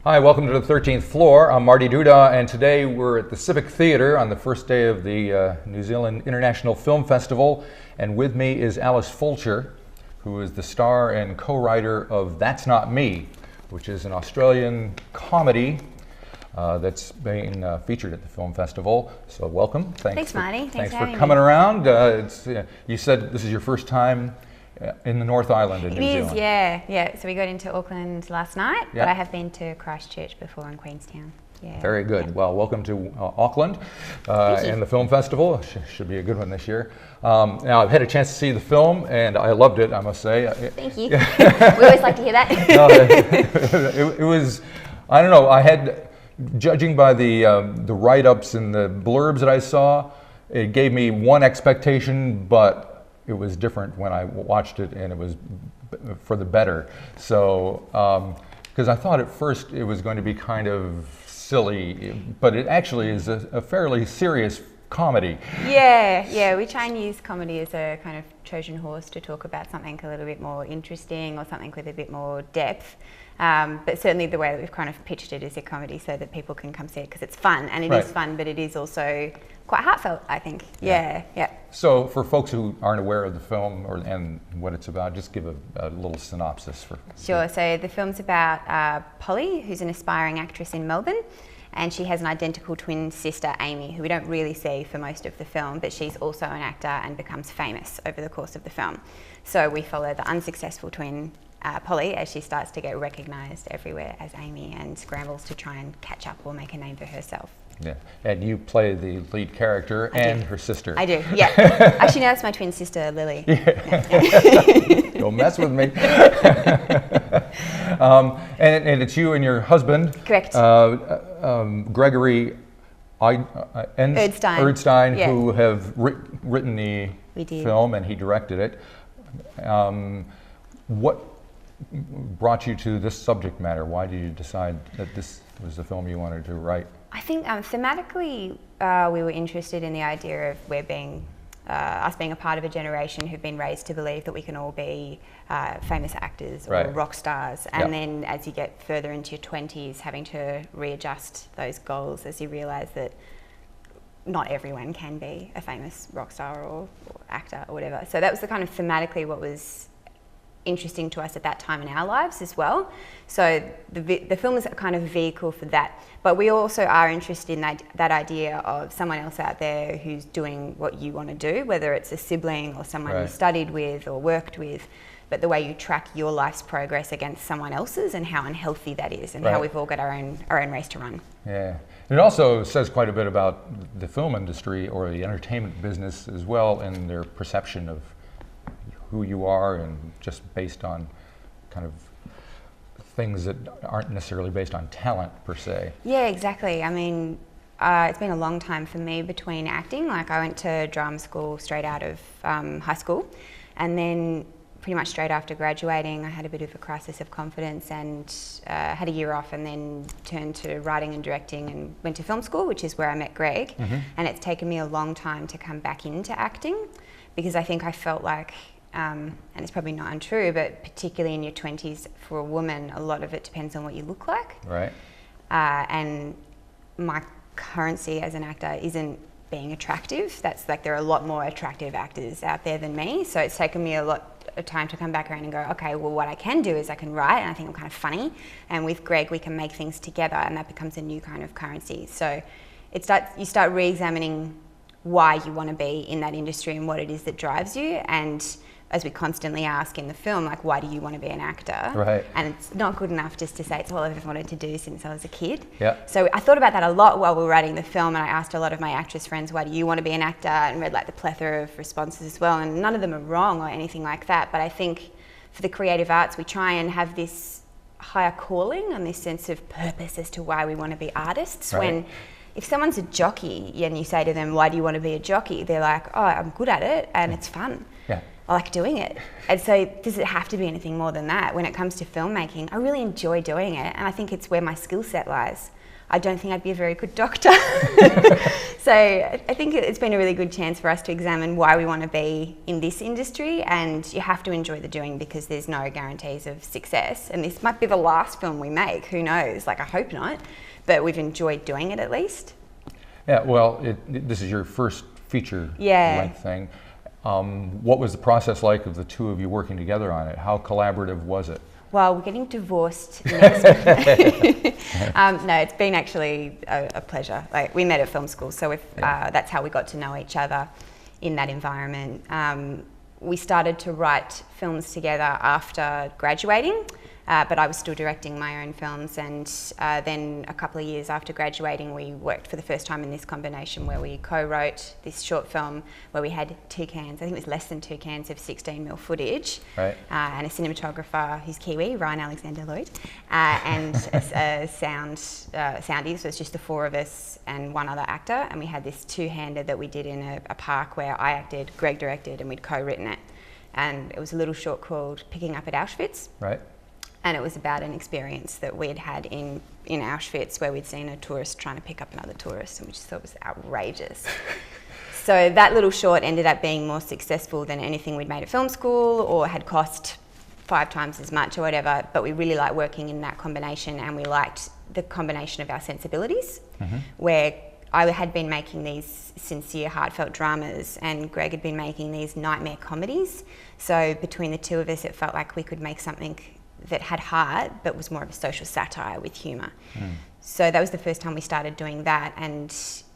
Hi, welcome to the 13th floor. I'm Marty Duda, and today we're at the Civic Theatre on the first day of the New Zealand International Film Festival, and with me is Alice Foulcher, who is the star and co-writer of That's Not Me, which is an Australian comedy that's being featured at the film festival. So welcome. Thanks Marty. Thanks for coming around. You said this is your first time in the North Island in New Zealand. It is, yeah. So we got into Auckland last night, but I have been to Christchurch before in Queenstown. Yeah. Very good. Yeah. Well, welcome to Auckland and the film festival. Should be a good one this year. Now, I've had a chance to see the film, and I loved it, I must say. Thank you. We always like to hear that. No, it was, I don't know, I had, judging by the write-ups and the blurbs that I saw, it gave me one expectation, but it was different when I watched it, and it was for the better. So, because I thought at first it was going to be kind of silly, but it actually is a fairly serious comedy. Yeah, we try and use comedy as a kind of Trojan horse to talk about something a little bit more interesting or something with a bit more depth. But certainly the way that we've kind of pitched it is a comedy so that people can come see it because it's fun, and it is fun, but it is also quite heartfelt, I think. Yeah. So for folks who aren't aware of the film and what it's about, just give a little synopsis. Sure. So the film's about Polly, who's an aspiring actress in Melbourne, and she has an identical twin sister, Amy, who we don't really see for most of the film, but she's also an actor and becomes famous over the course of the film. So we follow the unsuccessful twin, Polly, as she starts to get recognised everywhere as Amy and scrambles to try and catch up or make a name for herself. Yeah, and you play the lead character and her sister. I do, yeah. Actually, now it's my twin sister, Lily. Don't mess with me. And it's you and your husband. Correct. Gregory Erdstein, who have written the film, and he directed it. What brought you to this subject matter? Why did you decide that this was the film you wanted to write? I think thematically we were interested in the idea of us being a part of a generation who've been raised to believe that we can all be famous actors or rock stars, and then as you get further into your 20s, having to readjust those goals as you realise that not everyone can be a famous rock star or actor or whatever. So that was the kind of thematically what was interesting to us at that time in our lives as well. So the film is a kind of vehicle for that, but we also are interested in that idea of someone else out there who's doing what you want to do, whether it's a sibling or someone you studied with or worked with, but the way you track your life's progress against someone else's and how unhealthy that is, and how we've all got our own race to run. Yeah, it also says quite a bit about the film industry or the entertainment business as well, and their perception of who you are, and just based on kind of things that aren't necessarily based on talent per se. Yeah, exactly. I mean, it's been a long time for me between acting. Like, I went to drama school straight out of high school, and then pretty much straight after graduating I had a bit of a crisis of confidence and had a year off, and then turned to writing and directing and went to film school, which is where I met Greg. And it's taken me a long time to come back into acting, because I think I felt like and it's probably not untrue, but particularly in your 20s, for a woman, a lot of it depends on what you look like. Right. And my currency as an actor isn't being attractive. That's like, there are a lot more attractive actors out there than me. So it's taken me a lot of time to come back around and go, okay, well, what I can do is I can write, and I think I'm kind of funny. And with Greg, we can make things together, and that becomes a new kind of currency. So you start re-examining why you want to be in that industry and what it is that drives you. And as we constantly ask in the film, like, why do you want to be an actor? Right. And it's not good enough just to say it's all I've ever wanted to do since I was a kid. Yeah. So I thought about that a lot while we were writing the film, and I asked a lot of my actress friends, why do you want to be an actor? And read like the plethora of responses as well, and none of them are wrong or anything like that. But I think for the creative arts, we try and have this higher calling and this sense of purpose as to why we want to be artists. When if someone's a jockey and you say to them, why do you want to be a jockey? They're like, oh, I'm good at it and it's fun. Yeah. I like doing it. And so does it have to be anything more than that? When it comes to filmmaking, I really enjoy doing it, and I think it's where my skill set lies. I don't think I'd be a very good doctor. So I think it's been a really good chance for us to examine why we want to be in this industry, and you have to enjoy the doing because there's no guarantees of success. And this might be the last film we make, who knows? Like, I hope not, but we've enjoyed doing it at least. Yeah, well, this is your first feature length thing. What was the process like of the two of you working together on it? How collaborative was it? Well, we're getting divorced next week. No, it's been actually a pleasure. Like, we met at film school, so that's how we got to know each other in that environment. We started to write films together after graduating, but I was still directing my own films, and then a couple of years after graduating we worked for the first time in this combination where we co-wrote this short film where we had 2 cans, I think it was less than 2 cans of 16mm footage, right. And a cinematographer who's Kiwi, Ryan Alexander Lloyd, and a soundy, so it's just the 4 of us and 1 other actor, and we had this 2-hander that we did in a park where I acted, Greg directed, and we'd co-written it. And it was a little short called Picking Up at Auschwitz. Right. And it was about an experience that we'd had in Auschwitz where we'd seen a tourist trying to pick up another tourist, and we just thought it was outrageous. So that little short ended up being more successful than anything we'd made at film school or had cost 5 times as much or whatever, but we really liked working in that combination, and we liked the combination of our sensibilities, where I had been making these sincere, heartfelt dramas, and Greg had been making these nightmare comedies. So between the two of us, it felt like we could make something that had heart but was more of a social satire with humour. So that was the first time we started doing that, and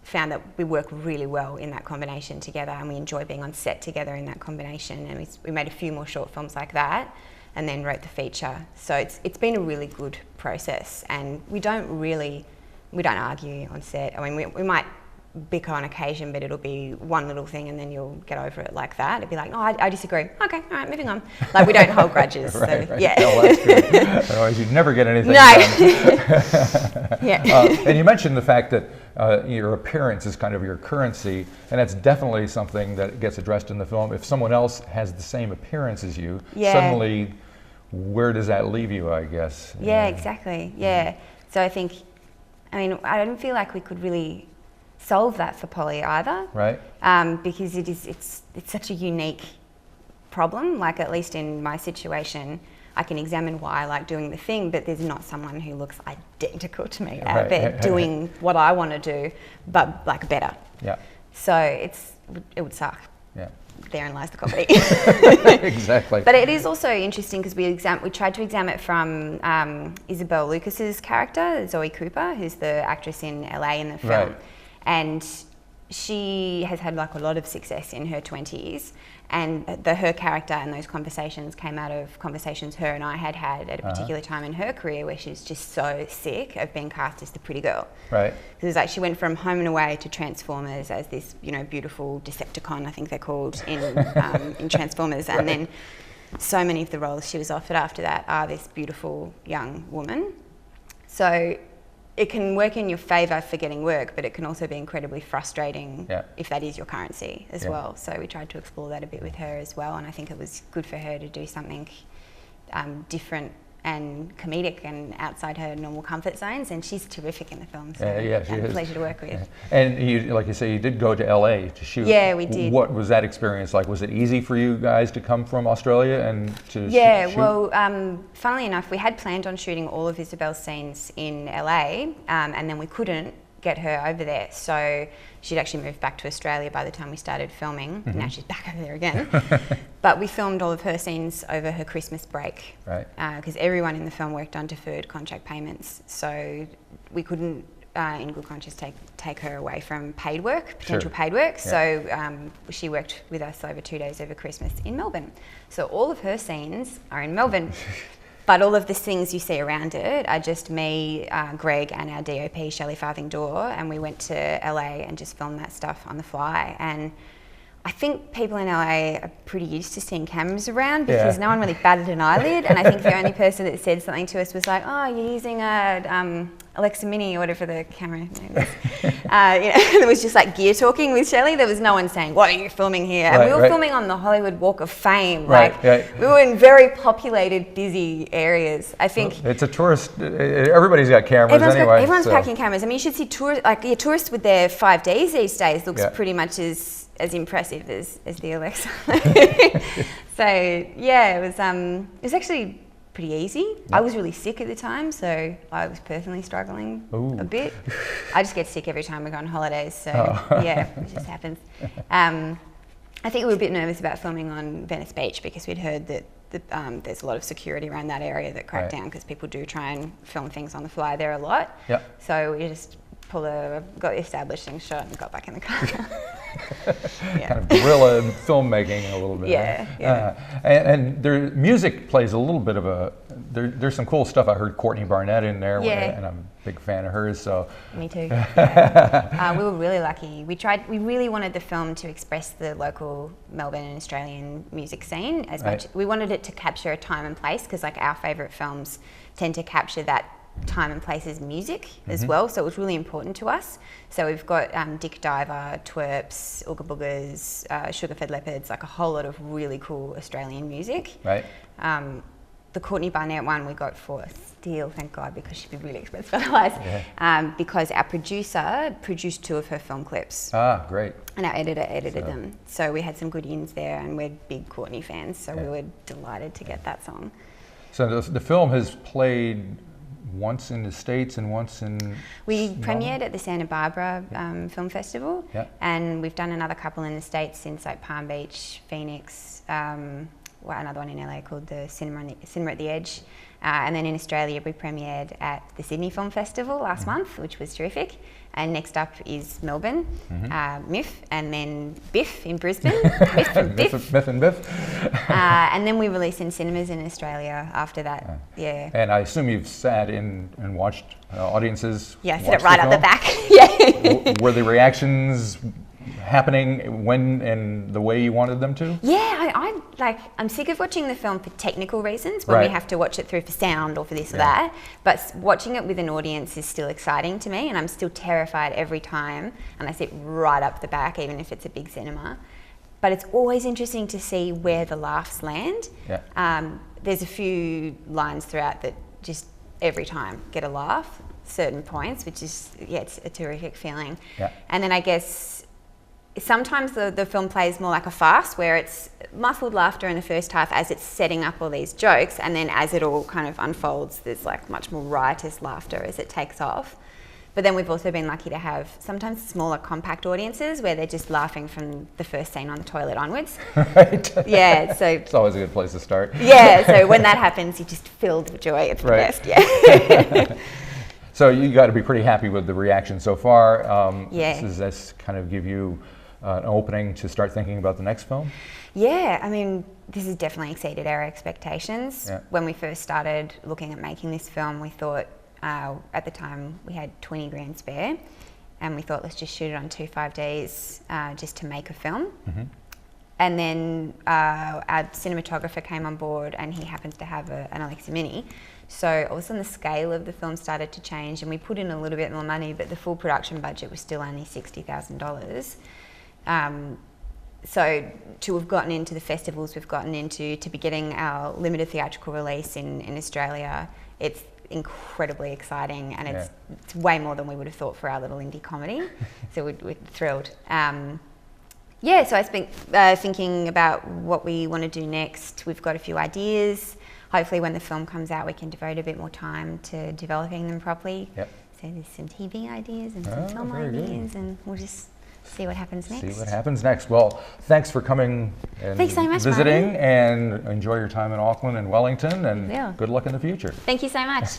found that we work really well in that combination together, and we enjoy being on set together in that combination, and we made a few more short films like that and then wrote the feature. So it's been a really good process, and we don't argue on set. I mean, we might bicker on occasion, but it'll be one little thing and then you'll get over it like that. It'd be like, no, I disagree. Okay, all right, moving on. Like, we don't hold grudges. Right, so, right. Yeah. No, that's good. Otherwise you'd never get anything done. Yeah. And you mentioned the fact that your appearance is kind of your currency, and that's definitely something that gets addressed in the film. If someone else has the same appearance as you, suddenly where does that leave you, I guess? Yeah, exactly. Yeah. So I don't feel like we could really solve that for Polly either, right? Because it's such a unique problem. Like, at least in my situation, I can examine why I like doing the thing, but there's not someone who looks identical to me out there doing what I want to do, but like better. Yeah. So it would suck. Yeah. Therein lies the comedy. Exactly. But it is also interesting because we tried to examine it from Isabel Lucas's character, Zoe Cooper, who's the actress in LA in the film. Right. And she has had like a lot of success in her 20s, and her character and those conversations came out of conversations her and I had at a particular time in her career where she was just so sick of being cast as the pretty girl. Right. Because it was like she went from Home and Away to Transformers as this, beautiful Decepticon, I think they're called in Transformers, and then so many of the roles she was offered after that are this beautiful young woman. So it can work in your favour for getting work, but it can also be incredibly frustrating if that is your currency as well. So we tried to explore that a bit with her as well, and I think it was good for her to do something different and comedic and outside her normal comfort zones, and she's terrific in the film, so she is. A pleasure to work with. And you, like you say, you did go to LA to shoot. Yeah, we did. What was that experience like? Was it easy for you guys to come from Australia and to shoot? Well, funnily enough, we had planned on shooting all of Isabel's scenes in LA, and then we couldn't get her over there, so she'd actually moved back to Australia by the time we started filming. Now she's back over there again. But we filmed all of her scenes over her Christmas break, right? Because everyone in the film worked on deferred contract payments, so we couldn't in good conscience take her away from paid work, potential paid work. So she worked with us over 2 days over Christmas in Melbourne. So all of her scenes are in Melbourne. But all of the things you see around it are just me, Greg, and our DOP, Shelley Farthing-Dorr, and we went to LA and just filmed that stuff on the fly. And I think people in LA are pretty used to seeing cameras around because no one really batted an eyelid. And I think the only person that said something to us was like, "Oh, you're using a Alexa Mini or whatever the camera name was." It was just like gear talking with Shelley. There was no one saying, "What are you filming here?" And we were filming on the Hollywood Walk of Fame. We were in very populated, busy areas. I think it's a tourist. Everybody's got cameras anyway. Everyone's packing cameras. I mean, you should see tourists with their 5Ds these days looks pretty much as impressive as the Alexa. So yeah, it was actually pretty easy. I was really sick at the time, so I was personally struggling a bit. I just get sick every time we go on holidays, so yeah, it just happens. I think we were a bit nervous about filming on Venice Beach because we'd heard that there's a lot of security around that area that crack down because people do try and film things on the fly there a lot. So we just got the establishing shot and got back in the car. Kind of guerrilla filmmaking a little bit. And their music plays a little bit of there's some cool stuff. I heard Courtney Barnett in there, and I'm a big fan of hers. So me too. We were really lucky. We really wanted the film to express the local Melbourne and Australian music scene as much. We wanted it to capture a time and place because like our favourite films tend to capture that time and place's music as well, so it was really important to us. So we've got Dick Diver, Twerps, Ooga Boogers, Sugarfed Leopards, like a whole lot of really cool Australian music. The Courtney Barnett one we got for Steel, thank God, because she'd be really expensive otherwise. Because our producer produced 2 of her film clips. Great. And our editor edited them. So we had some good ins there, and we're big Courtney fans, so we were delighted to get that song. So the film has played once in the States and once in... We premiered at the Santa Barbara Film Festival, and we've done another couple in the States since, like Palm Beach, Phoenix, another one in LA called the Cinema at the Edge. And then in Australia, we premiered at the Sydney Film Festival last month, which was terrific. And next up is Melbourne, MIF, and then Biff in Brisbane. Miff and Biff. Miff and Biff. And then we release in cinemas in Australia after that. And I assume you've sat in and watched audiences. Yeah, I sit it right up the back. Were the reactions happening when and the way you wanted them to? I'm sick of watching the film for technical reasons when we have to watch it through for sound or for this or that, but watching it with an audience is still exciting to me, and I'm still terrified every time, and I sit right up the back even if it's a big cinema. But it's always interesting to see where the laughs land. There's a few lines throughout that just every time get a laugh, certain points, which is it's a terrific feeling. And then I guess sometimes the film plays more like a farce where it's muffled laughter in the first half as it's setting up all these jokes, and then as it all kind of unfolds there's like much more riotous laughter as it takes off. But then we've also been lucky to have sometimes smaller compact audiences where they're just laughing from the first scene on the toilet onwards. So it's always a good place to start. So when that happens you're just filled with joy. It's the best. So you got to be pretty happy with the reaction so far. Does this kind of give you an opening to start thinking about the next film? I mean, this has definitely exceeded our expectations. When we first started looking at making this film, we thought, at the time we had 20 grand spare, and we thought let's just shoot it on 2 5Ds just to make a film. And then our cinematographer came on board, and he happens to have an Alexa Mini. So all of a sudden the scale of the film started to change, and we put in a little bit more money, but the full production budget was still only $60,000. So to have gotten into the festivals we've gotten into, to be getting our limited theatrical release in Australia, it's incredibly exciting, and it's way more than we would have thought for our little indie comedy. So we're thrilled. So I think thinking about what we want to do next. We've got a few ideas. Hopefully when the film comes out we can devote a bit more time to developing them properly. So there's some TV ideas and some film ideas, and we'll just see what happens next. Well, thanks for coming and visiting, Marty. And enjoy your time in Auckland and Wellington, and good luck in the future. Thank you so much.